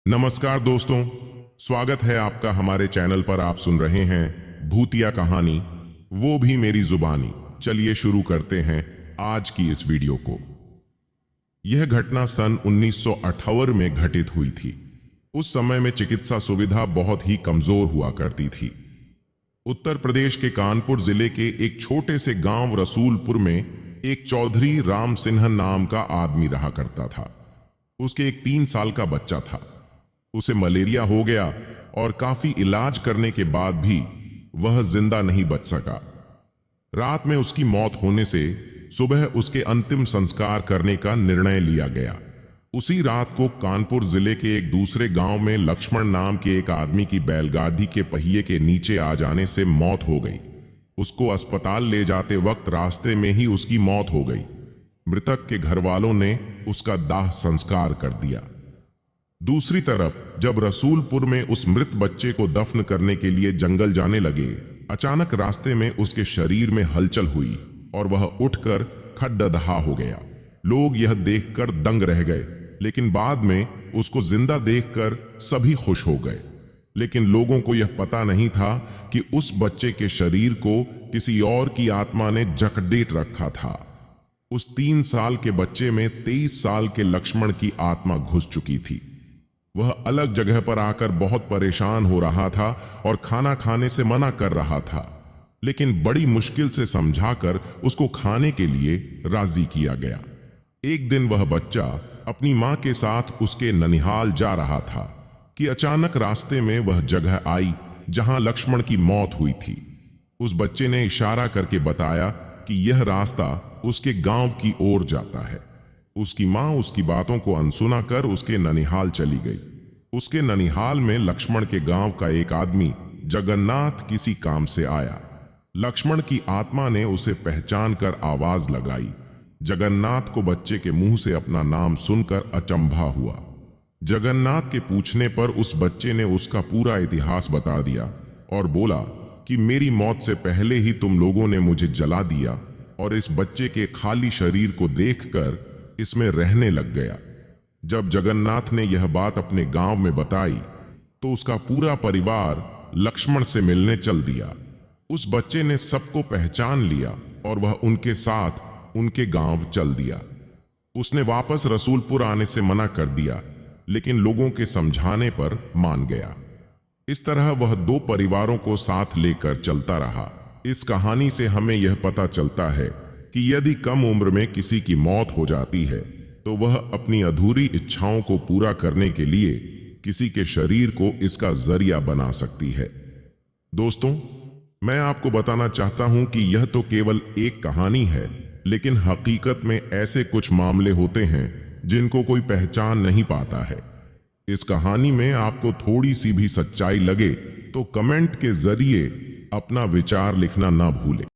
नमस्कार दोस्तों, स्वागत है आपका हमारे चैनल पर। आप सुन रहे हैं भूतिया कहानी, वो भी मेरी जुबानी। चलिए शुरू करते हैं आज की इस वीडियो को। यह घटना सन 1958 में घटित हुई थी। उस समय में चिकित्सा सुविधा बहुत ही कमजोर हुआ करती थी। उत्तर प्रदेश के कानपुर जिले के एक छोटे से गांव रसूलपुर में एक चौधरी राम सिन्हा नाम का आदमी रहा करता था। उसके एक 3 साल का बच्चा था। उसे मलेरिया हो गया और काफी इलाज करने के बाद भी वह जिंदा नहीं बच सका। रात में उसकी मौत होने से सुबह उसके अंतिम संस्कार करने का निर्णय लिया गया। उसी रात को कानपुर जिले के एक दूसरे गांव में लक्ष्मण नाम के एक आदमी की बैलगाड़ी के पहिए के नीचे आ जाने से मौत हो गई। उसको अस्पताल ले जाते वक्त रास्ते में ही उसकी मौत हो गई। मृतक के घर वालों ने उसका दाह संस्कार कर दिया। दूसरी तरफ जब रसूलपुर में उस मृत बच्चे को दफन करने के लिए जंगल जाने लगे, अचानक रास्ते में उसके शरीर में हलचल हुई और वह उठकर खड्डा हो गया। लोग यह देखकर दंग रह गए, लेकिन बाद में उसको जिंदा देखकर सभी खुश हो गए। लेकिन लोगों को यह पता नहीं था कि उस बच्चे के शरीर को किसी और की आत्मा ने जकड़ेट रखा था। उस 3 साल के बच्चे में 23 साल के लक्ष्मण की आत्मा घुस चुकी थी। वह अलग जगह पर आकर बहुत परेशान हो रहा था और खाना खाने से मना कर रहा था, लेकिन बड़ी मुश्किल से समझाकर उसको खाने के लिए राजी किया गया। एक दिन वह बच्चा अपनी मां के साथ उसके ननिहाल जा रहा था कि अचानक रास्ते में वह जगह आई जहां लक्ष्मण की मौत हुई थी। उस बच्चे ने इशारा करके बताया कि यह रास्ता उसके गांव की ओर जाता है। उसकी मां उसकी बातों को अनसुना कर उसके ननिहाल चली गई। उसके ननिहाल में लक्ष्मण के गांव का एक आदमी जगन्नाथ किसी काम से आया। लक्ष्मण की आत्मा ने उसे पहचान कर आवाज लगाई। जगन्नाथ को बच्चे के मुंह से अपना नाम सुनकर अचंभा हुआ। जगन्नाथ के पूछने पर उस बच्चे ने उसका पूरा इतिहास बता दिया और बोला कि मेरी मौत से पहले ही तुम लोगों ने मुझे जला दिया और इस बच्चे के खाली शरीर को देखकर इसमें रहने लग गया। जब जगन्नाथ ने यह बात अपने गांव में बताई तो उसका पूरा परिवार लक्ष्मण से मिलने चल दिया। उस बच्चे ने सबको पहचान लिया और वह उनके साथ उनके गांव चल दिया। उसने वापस रसूलपुर आने से मना कर दिया, लेकिन लोगों के समझाने पर मान गया। इस तरह वह 2 परिवारों को साथ लेकर चलता रहा। इस कहानी से हमें यह पता चलता है कि यदि कम उम्र में किसी की मौत हो जाती है तो वह अपनी अधूरी इच्छाओं को पूरा करने के लिए किसी के शरीर को इसका जरिया बना सकती है। दोस्तों, मैं आपको बताना चाहता हूं कि यह तो केवल एक कहानी है, लेकिन हकीकत में ऐसे कुछ मामले होते हैं जिनको कोई पहचान नहीं पाता है। इस कहानी में आपको थोड़ी सी भी सच्चाई लगे तो कमेंट के जरिए अपना विचार लिखना ना भूलें।